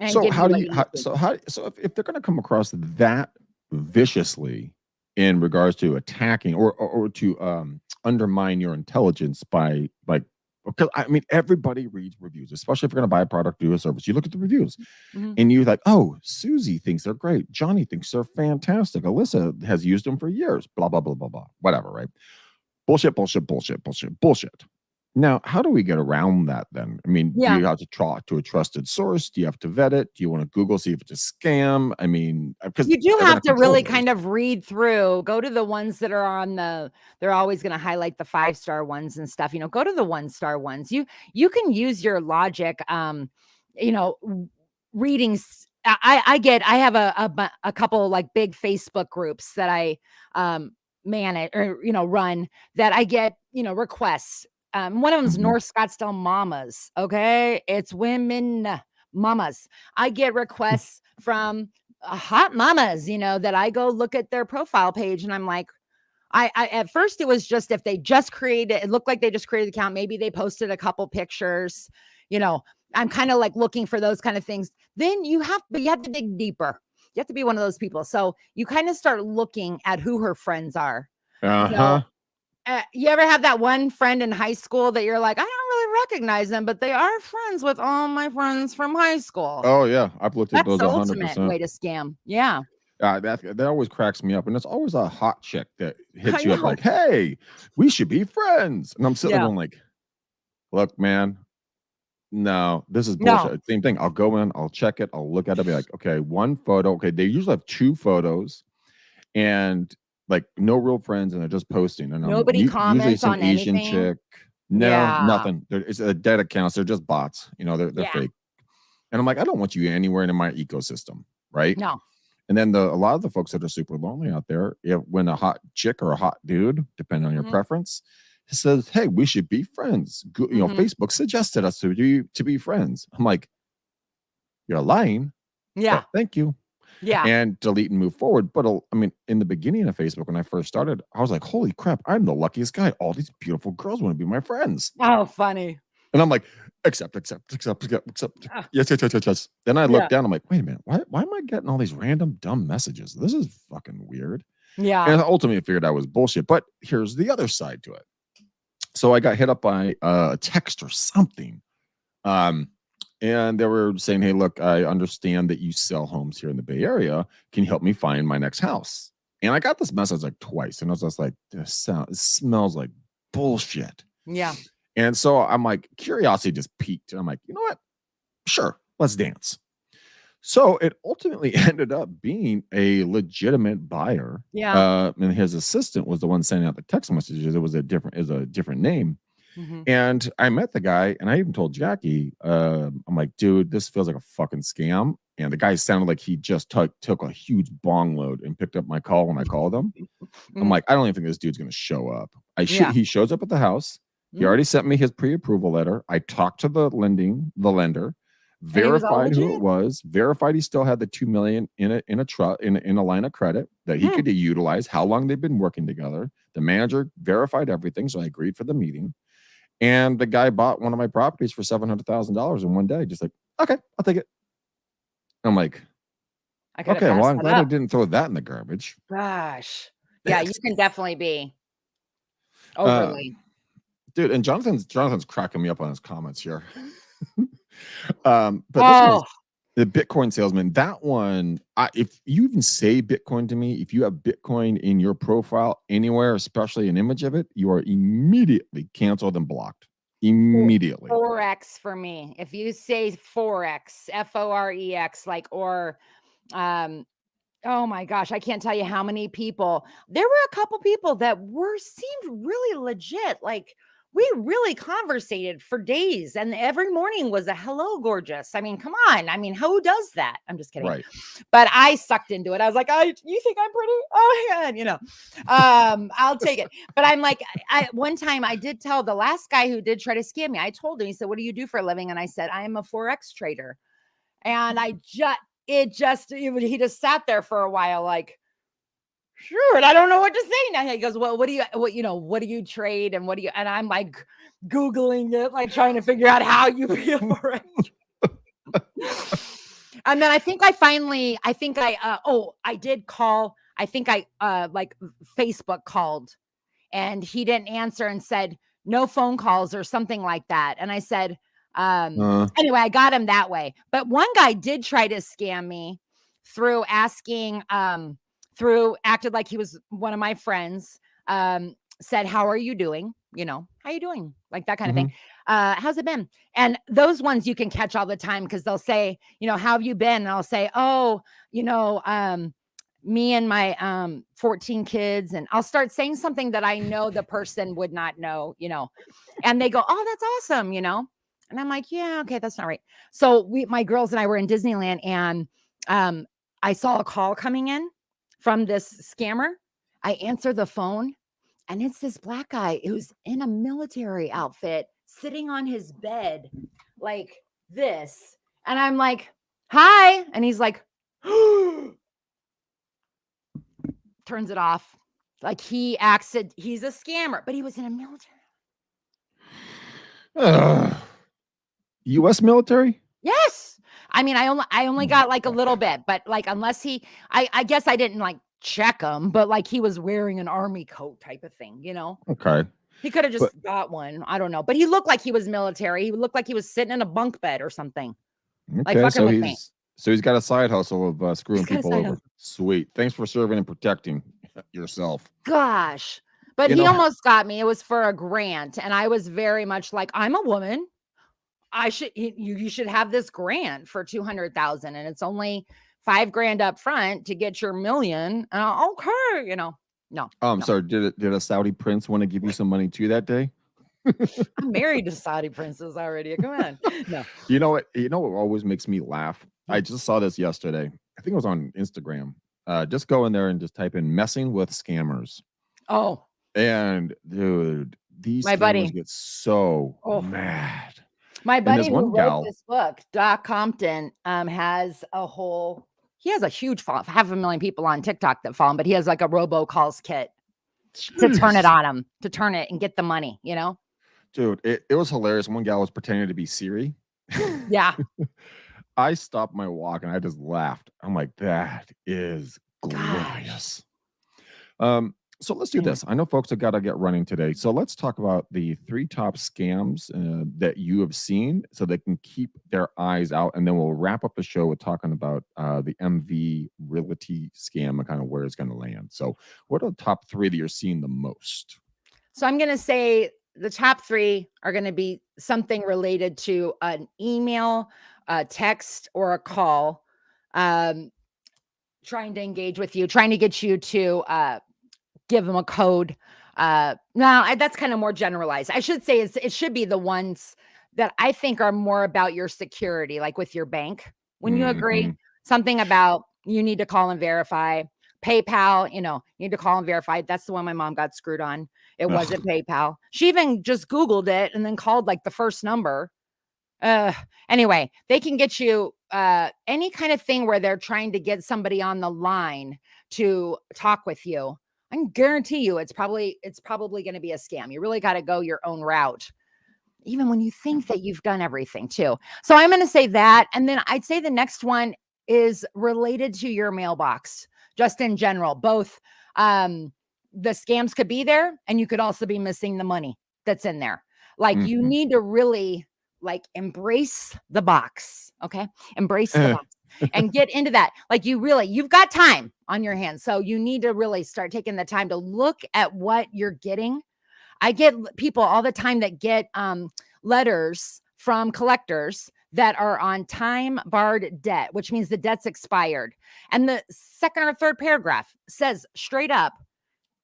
and So give how you do what you you need how, to. so if they're going to come across that viciously in regards to attacking or to undermine your intelligence by like, because I mean everybody reads reviews, especially if you're going to buy a product or do a service. You look at the reviews Mhm. and you're like, oh, Susie thinks they're great, Johnny thinks they're fantastic, Alyssa has used them for years, blah blah blah blah blah, whatever, right? Bullshit, bullshit, bullshit, bullshit, bullshit. Now, how do we get around that then? I mean, do Yeah. you have to talk to a trusted source? Do you have to vet it? Do you want to Google, see if it's a scam? I mean, because You do they're going have to to control really those. kind of read through, go to the ones that are they're always going to highlight the 5-star ones and stuff, go to the 1-star ones. You can use your logic, you know, readings. I have a couple like big Facebook groups that I, manage or, run that I get, requests. One of them's Mhm. North Scottsdale Mamas. Okay. It's women mamas. I get requests from hot mamas, that I go look at their profile page and I'm like, I at first it was just if they just created, it looked like they just created the account. Maybe they posted a couple pictures, you know, I'm kind of like looking for those kind of things. Then but you have to dig deeper. You have to be one of those people. So you kind of start looking at who her friends are. You know, Uh-huh. you ever have that one friend in high school that you're like, I don't really recognize them, but they are friends with all my friends from high school. Oh, yeah. I've looked at That's those the ultimate 100%. way to scam. Yeah. That always cracks me up, and it's always a hot chick that I hits you up know. like, "Hey, we should be friends," and I'm sitting there Yeah. going like, "Look, man, no, this is No. bullshit." Same thing. I'll go in, I'll check it, I'll look at it, be like, "Okay, one photo." Okay, they usually have 2 photos and, like, no real friends, and they're just posting, and I'm Nobody usually comments some on Asian anything. chick. No, Yeah. nothing. It's a dead accounts. They're just bots. They're Yeah. fake. And I'm like, "I don't want you anywhere in my ecosystem," right? No. And then a lot of the folks that are super lonely out there, when a hot chick or a hot dude, depending on your Mhm. preference, says, "Hey, we should be friends." Mhm. Facebook suggested us to be friends. I'm like, "You're lying, Yeah. but thank you." Yeah. And delete and move forward. But I mean, in the beginning of Facebook, when I first started, I was like, "Holy crap, I'm the luckiest guy. All these beautiful girls want to be my friends." Oh, funny. And I'm like, "Accept, accept, accept, accept, accept. Ah, Yes, yes, yes, yes, yes." Then I look yeah. down. I'm like, "Wait a minute. Why am I getting all these random dumb messages? This is fucking weird." Yeah. And I ultimately figured out it was bullshit. But here's the other side to it. So I got hit up by a text or something. Um, and they were saying, "Hey, look, I understand that you sell homes here in the Bay Area. Can you help me find my next house?" And I got this message like twice, and I was just like, It smells like bullshit." Yeah. And so I'm like, curiosity just peaked. And I'm like, you know what? Sure, let's dance. So it ultimately ended up being a legitimate buyer. Yeah. And his assistant was the one sending out the text messages. Is a different name. Mhm. And I met the guy, and I even told Jackie, I'm like, dude, this feels like a fucking scam. And the guy sounded like he just took a huge bong load and picked up my call when I called him. I'm Mhm. like, I don't even think this dude's gonna show up. Yeah. He shows up at the house. He Mhm. already sent me his pre-approval letter. I talked to the lender, And he was all verified who it legit. was, verified he still had the 2 million in a line of credit that he Hmm. could utilize, how long they've been working together. The manager verified everything, so I agreed for the meeting. And the guy bought one of my properties for $700,000 in one day. Just like, okay, I'll take it. I'm like, I could have okay, well, passed I'm that glad I up. didn't throw that in the garbage. Gosh. Yeah, you It's, can definitely be uh, overly. dude, and Jonathan's cracking me up on his comments here. But this one's Oh, the Bitcoin salesman. That one, if you even say Bitcoin to me, if you have Bitcoin in your profile anywhere, especially an image of it, you are immediately canceled and blocked. fo Immediately. forex for me. If you say forex, Forex, like, or, um, oh my gosh, I can't tell you how many people, there were a couple people that seemed really legit, like, we really conversated for days, and every morning was a "Hello, gorgeous." I mean, come on. I mean, who does that? I'm just kidding. Right. But I sucked into it. I was like, you think I'm pretty? Oh my God, I'll take it." But I'm like, one time I did tell the last guy who did try to scam me, I told him, he said, "What do you do for a living?" And I said, "I am a Forex trader." And he just sat there for a while, like, sure. And I don't know what to say now. He goes, "Well, what do you trade? And what do you," and I'm like Googling it, like trying to figure out how you be a Forex. And then I did call. I think like Facebook called, and he didn't answer and said no phone calls or something like that. And I said, Uh, anyway, I got him that way. But one guy did try to scam me through asking, through acted like he was one of my friends, said, "How are you doing? How you doing?" Like that kind of thing. mhm. How's it been? And those ones you can catch all the time because they'll say, "How have you been?" And I'll say, "Oh, you know, me and my 14 kids," and I'll start saying something that I know the person would not know, and they go, "Oh, that's awesome." And I'm like, "Yeah, okay, that's not right." So my girls and I were in Disneyland, and um I saw a call coming in from this scammer. I answer the phone, and it's this black guy who's in a military outfit sitting on his bed like this. And I'm like, "Hi." And he's like, turns it off. Like he's a scammer, but he was in a military. Ugh. U.S. military? Yes. I mean, I only Oh my got like a god. little bit, but like unless I guess I didn't like check him, but like he was wearing an army coat type of thing, you know? Okay. He could have just But got one. I don't know. But he looked like he was military. He looked like he was sitting in a bunk bed or something, like okay, fucking with me. so he's got a side hustle of He's screwing got a people side over. hustle. Sweet. Thanks for serving and protecting yourself. Gosh. But You he know, almost got me. It was for a grant. And I was very much like, I'm a woman. You should have this grant for 200,000 and it's only 5 grand up front to get your million. Okay, no, I'm no. sorry. Did a Saudi prince want to give you some money too that day? I'm married to Saudi princess already. Come on. No. You know what? You know what always makes me laugh? I Hmm. just saw this yesterday. I think it was on Instagram. Just go in there and just type in "messing with scammers." Oh, And dude, these my scammers buddy. get so Oh, mad. my And buddy this who one wrote gal, this book, Doc Compton, he has a huge follow, 500,000 people on TikTok that follow him, but he has like a robocalls kit to turn it jeez, on him, to turn it and get the money, dude, it was hilarious. One gal was pretending to be Siri. Yeah. I stopped my walk and I just laughed. I'm like, that is Gosh. glorious. So let's do Anyway. this. I know folks have got to get running today. So let's talk about the three top scams that you have seen so they can keep their eyes out. And then we'll wrap up the show with talking about the MV Realty scam and kind of where it's going to land. So, what are the top three that you're seeing the most? So I'm going to say the top 3 are going to be something related to an email, a text, or a call, um, trying to engage with you, trying to get you to give them a code. That's kind of more generalized. I should say it should be the ones that I think are more about your security, like with your bank. When you agree, Hmm. something about you need to call and verify. PayPal, you need to call and verify. That's the one my mom got screwed on. It wasn't PayPal. She even just Googled it and then called like the first number. Uh, anyway, they can get you any kind of thing where they're trying to get somebody on the line to talk with you. I can guarantee you it's probably going to be a scam. You really got to go your own route, even when you think that you've done everything too. So I'm going to say that. And then I'd say the next one is related to your mailbox, just in general. Both the scams could be there and you could also be missing the money that's in there. Like you Hmm. need to really like embrace the box. Okay. Embrace the box and get into that. Like you've got time on your hands. So you need to really start taking the time to look at what you're getting. I get people all the time that get letters from collectors that are on time barred debt, which means the debt's expired. And the second or third paragraph says straight up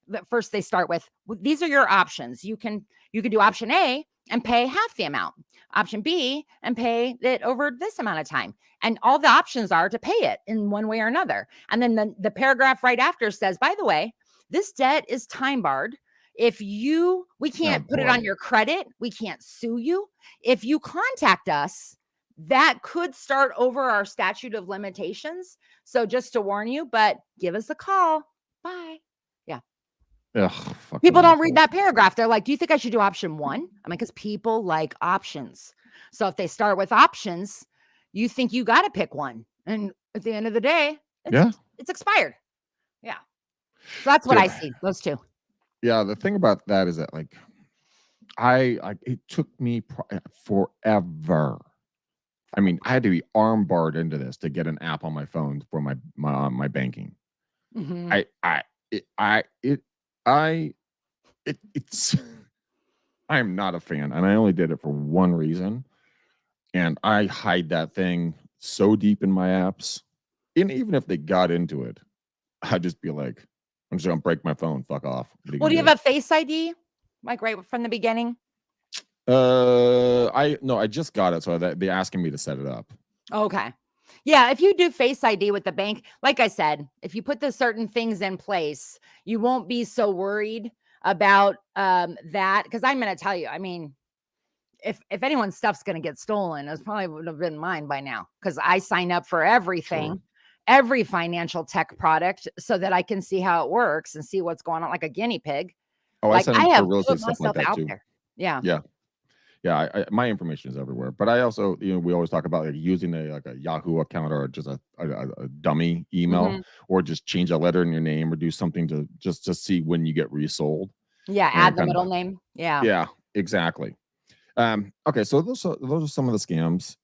that first they start with these are your options. You can do option A and pay half the amount. Option B and pay it over this amount of time. And all the options are to pay it in one way or another. And then the paragraph right after says, by the way, this debt is time barred. We Oh can't put it on boy. your credit, we can't sue you. If you contact us, that could start over our statute of limitations. So just to warn you, but give us a call. Bye. Yeah. Ugh, People fucking don't read assholes. that paragraph. They're like, do you think I should do option 1? I mean, because people like options. So if they start with options, you think you got to pick one. And at the end of the day, Yeah, it's expired. Yeah. So that's what dude. I see. Those 2. Yeah, the thing about that is that like I it took me forever. I mean, I had to be arm barred into this to get an app on my phone for my banking. Mhm. I it I it I it's I am not a fan, and I only did it for one reason, and I hide that thing so deep in my apps. And even if they got into it, I'd just be like, I'm just gonna break my phone. Fuck off. What are you Well, gonna do you do? have a Face ID? Like right from the beginning? I no, I just got it, so they asking me to set it up. Okay. Yeah, if you do Face ID with the bank, like I said, if you put the certain things in place, you won't be so worried about that. Because I'm going to tell you, I mean, if anyone's stuff's going to get stolen, it probably would have been mine by now because I sign up for True. everything. every financial tech product so that I can see how it works and see what's going on, like a guinea pig. Oh, I Like send I them for have real put estate stuff like myself that out too. there. Yeah. Yeah. Yeah, my information is everywhere, but I also, we always talk about like using a Yahoo account or just a dummy email, Hmm. or just change a letter in your name or do something to just see when you get resold Yeah. Add and the kind of middle name. Yeah. yeah, exactly. Okay, so those are some of the scams.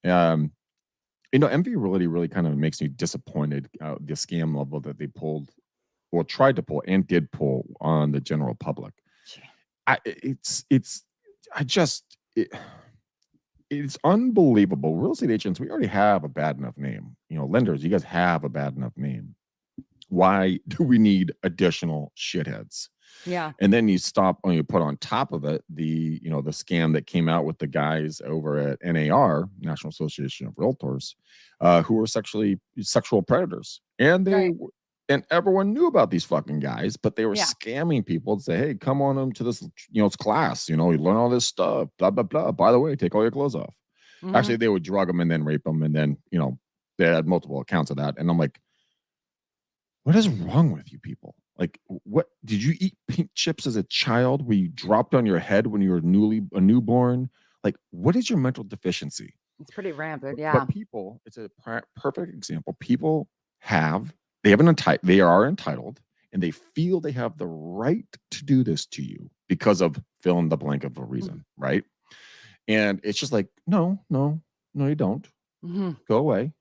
Envy really kind of makes me disappointed. The scam level that they pulled or tried to pull and did pull on the general public. It's I just. It's unbelievable. Real estate agents, we already have a bad enough name. Lenders, you guys have a bad enough name. Why do we need additional shitheads? Yeah. And then you stop when you put on top of it the scam that came out with the guys over at NAR, National Association of Realtors, who were sexual predators, Right. and everyone knew about these fucking guys, but they were Yeah. scamming people to say, "Hey, come on to this it's class. You learn all this stuff. Blah blah blah. By the way, take all your clothes off." Hmm. Actually, they would drug them and then rape them, and then they had multiple accounts of that. And I'm like, what is wrong with you people? Like, what did you eat pink chips as a child where you dropped on your head when you were a newborn? Like, what is your mental deficiency? It's pretty rampant. But Yeah. people, it's a perfect example. People they are entitled, and they feel they have the right to do this to you because of fill in the blank of a reason, right? And it's just like, no, no, no, you don't. Mm-hmm. Go away.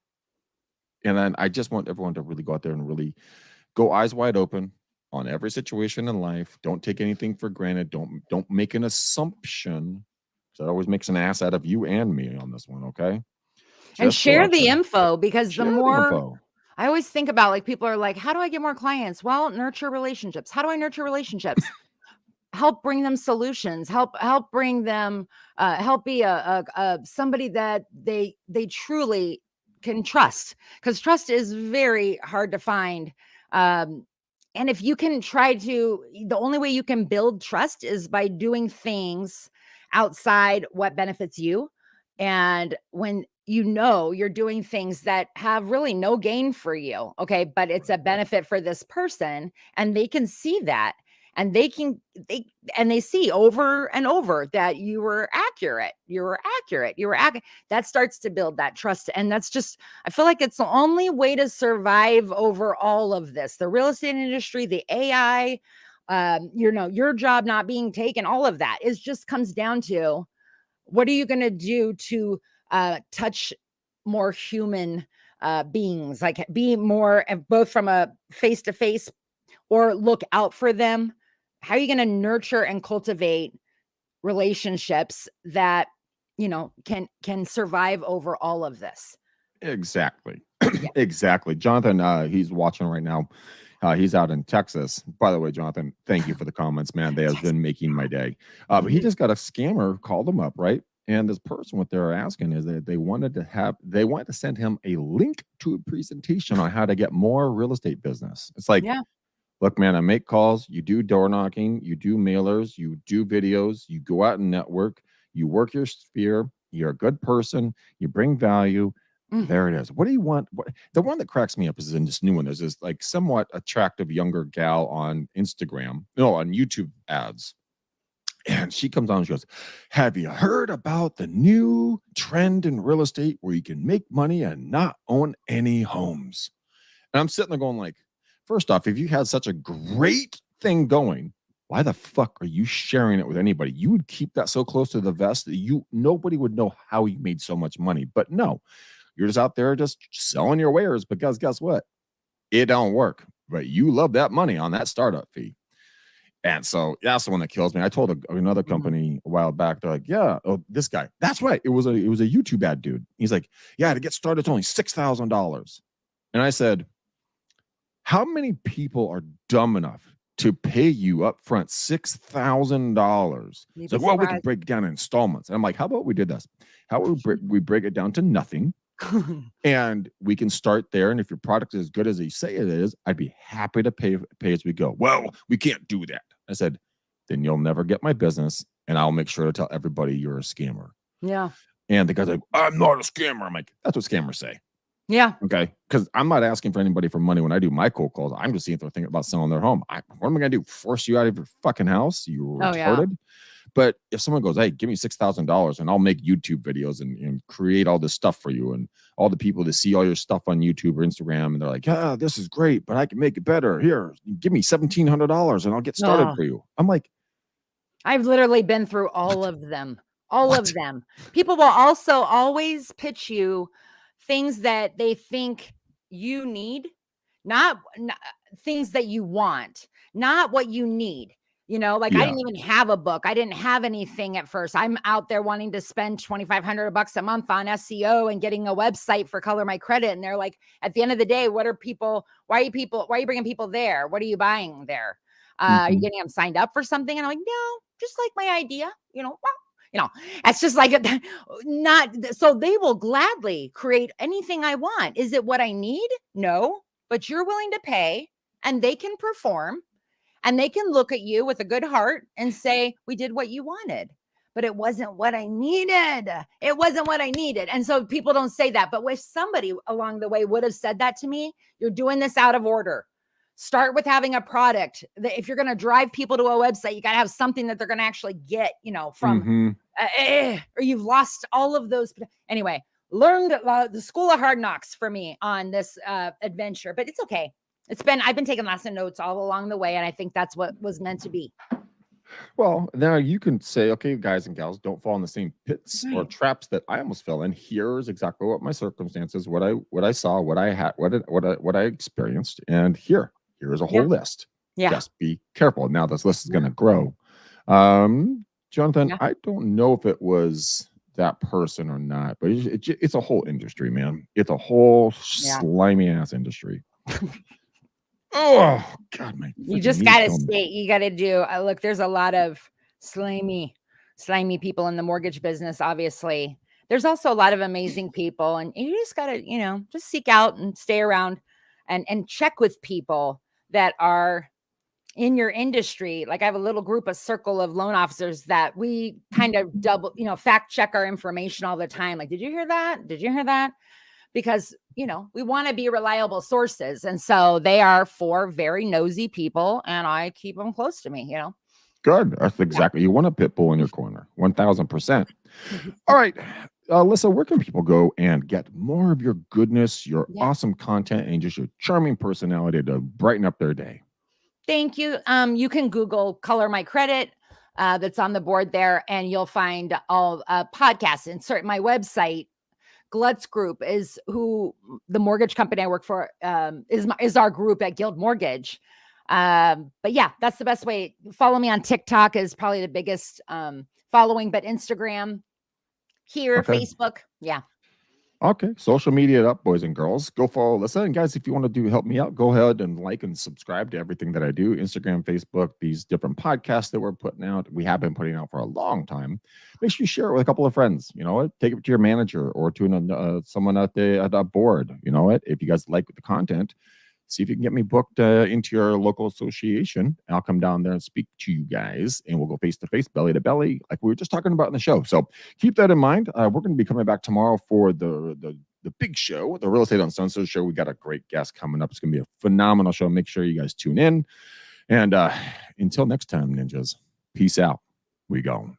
And then I just want everyone to really go out there and really go eyes wide open on every situation in life. Don't take anything for granted. Don't make an assumption. That always makes an ass out of you and me on this one. Okay, And just go share out the there, info, because the share the more info. I always think about, like, people are like, how do I get more clients? Well, nurture relationships. How do I nurture relationships? Help bring them solutions, help bring them help be a somebody that they truly can trust, because trust is very hard to find. And if you can try to, the only way you can build trust is by doing things outside what benefits you. And when you're doing things that have really no gain for you, okay, but it's a benefit for this person, and they can see that, and they see over and over that you were accurate, that starts to build that trust. And that's just, I feel like it's the only way to survive over all of this, the real estate industry, the AI, your job not being taken, all of that is just comes down to, what are you going to do to touch more human beings, like be more, both from a face to face, or look out for them? How are you going to nurture and cultivate relationships that can survive over all of this? Exactly. Yeah. Exactly. Jonathan, he's watching right now. He's out in Texas. By the way, Jonathan, thank you for the comments, man. They have been making my day. But he just got a scammer called him up, right? And this person, what they're asking is that they wanted to send him a link to a presentation on how to get more real estate business. It's like, Yeah. look, man, I make calls, you do door knocking, you do mailers, you do videos, you go out and network, you work your sphere, you're a good person, you bring value. Mhm. There it is. What do you want? The one that cracks me up is in this new one. There's this like somewhat attractive younger gal on Instagram, no, on YouTube ads. And she comes on and she goes, "Have you heard about the new trend in real estate where you can make money and not own any homes?" And I'm sitting there going like, first off, if you had such a great thing going, why the fuck are you sharing it with anybody? You would keep that so close to the vest that nobody would know how you made so much money. But no, you're just out there just selling your wares because guess what? It don't work. But you love that money on that startup fee. And so that's the one that kills me. I told another Mhm. company a while back, they're like, yeah, oh, this guy. That's right. It was a YouTube ad dude. He's like, yeah, to get started, it's only $6,000. And I said, how many people are dumb enough to pay you up front $6,000? You'd It's be like, well, we can surprised. break it down in installments. And I'm like, how about we did this? How about we break it down to nothing, and we can start there. And if your product is as good as you say it is, I'd be happy to pay as we go. Well, we can't do that. I said, then you'll never get my business, and I'll make sure to tell everybody you're a scammer. Yeah. And the guy's like, I'm not a scammer. I'm like, that's what scammers say. Yeah. Okay. Because I'm not asking for anybody for money when I do my cold calls. I'm just seeing if they're thinking about selling their home. What am I going to do? Force you out of your fucking house? You Oh, yeah. retarded? But if someone goes, hey, give me $6,000 and I'll make YouTube videos and create all this stuff for you and all the people to see all your stuff on YouTube or Instagram, and they're like, yeah, this is great, but I can make it better. Here, give me $1,700 and I'll get started Oh, for you. I'm like, I've literally been through all what? of them. All of What? them. People will also always pitch you things that they think you need, not things that you want, not what you need. You know, like I Yeah. didn't even have a book. I didn't have anything at first. I'm out there wanting to spend $2,500 a month on SEO and getting a website for Color My Credit. And they're like, at the end of the day, why are you bringing people there? What are you buying there? Are you Mhm. getting them signed up for something? And I'm like, no, just like my idea, well, it's just like not so they will gladly create anything I want. Is it what I need? No, but you're willing to pay and they can perform and they can look at you with a good heart and say, we did what you wanted, but it wasn't what I needed. It wasn't what I needed. And so people don't say that. But if somebody along the way would have said that to me, you're doing this out of order. Start with having a product that if you're going to drive people to a website, you got to have something that they're going to actually get, from, Mhm. or you've lost all of those. Anyway, learned the school of hard knocks for me on this adventure, but it's okay. I've been taking lots of notes all along the way. And I think that's what was meant to be. Well, now you can say, okay, guys and gals, don't fall in the same pits or Right. traps that I almost fell in. Here's exactly what my circumstances, what I saw, what I had, what I experienced, and here's a Yeah. whole list. Yeah. Just be careful. Now this list is going Yeah. to grow. Jonathan, Yeah. I don't know if it was that person or not, but it's a whole industry, man. It's a whole Yeah. slimy ass industry. Oh God, my You freaking just knees gotta killing me. stay. You gotta do. Look, there's a lot of slimy people in the mortgage business. Obviously, there's also a lot of amazing people, and you just gotta, just seek out and stay around, and check with people that are in your industry. Like I have a little group, a circle of loan officers that we kind of double, fact check our information all the time. Like, did you hear that? Did you hear that? Because we want to be reliable sources, and so they are for very nosy people, and I keep them close to me. Good. That's Yeah. exactly. You want a pit bull in your corner. 1000%. All right. Alyssa, where can people go and get more of your goodness, your Yeah. awesome content, and just your charming personality to brighten up their day? Thank you. You can Google Color My Credit. That's on the board there, and you'll find all podcasts. Insert my website. Glutz Group is who the mortgage company I work for is our group at Guild Mortgage. But yeah, that's the best way. Follow me on TikTok is probably the biggest following, but Instagram, here, Okay. Facebook. Yeah. Okay. Social media it up, boys and girls. Go follow Alyssa. And guys, if you want to help me out, go ahead and like and subscribe to everything that I do. Instagram, Facebook, these different podcasts that we're putting out. We have been putting out for a long time. Make sure you share it with a couple of friends. You know what? Take it to your manager or to someone at the board. You know what? If you guys like the content, see if you can get me booked into your local association. I'll come down there and speak to you guys, and we'll go face to face, belly to belly, like we were just talking about in the show. So keep that in mind. We're going to be coming back tomorrow for the big show, the Real Estate Uncensored show. We got a great guest coming up. It's going to be a phenomenal show. Make sure you guys tune in. And until next time, ninjas, peace out. We go.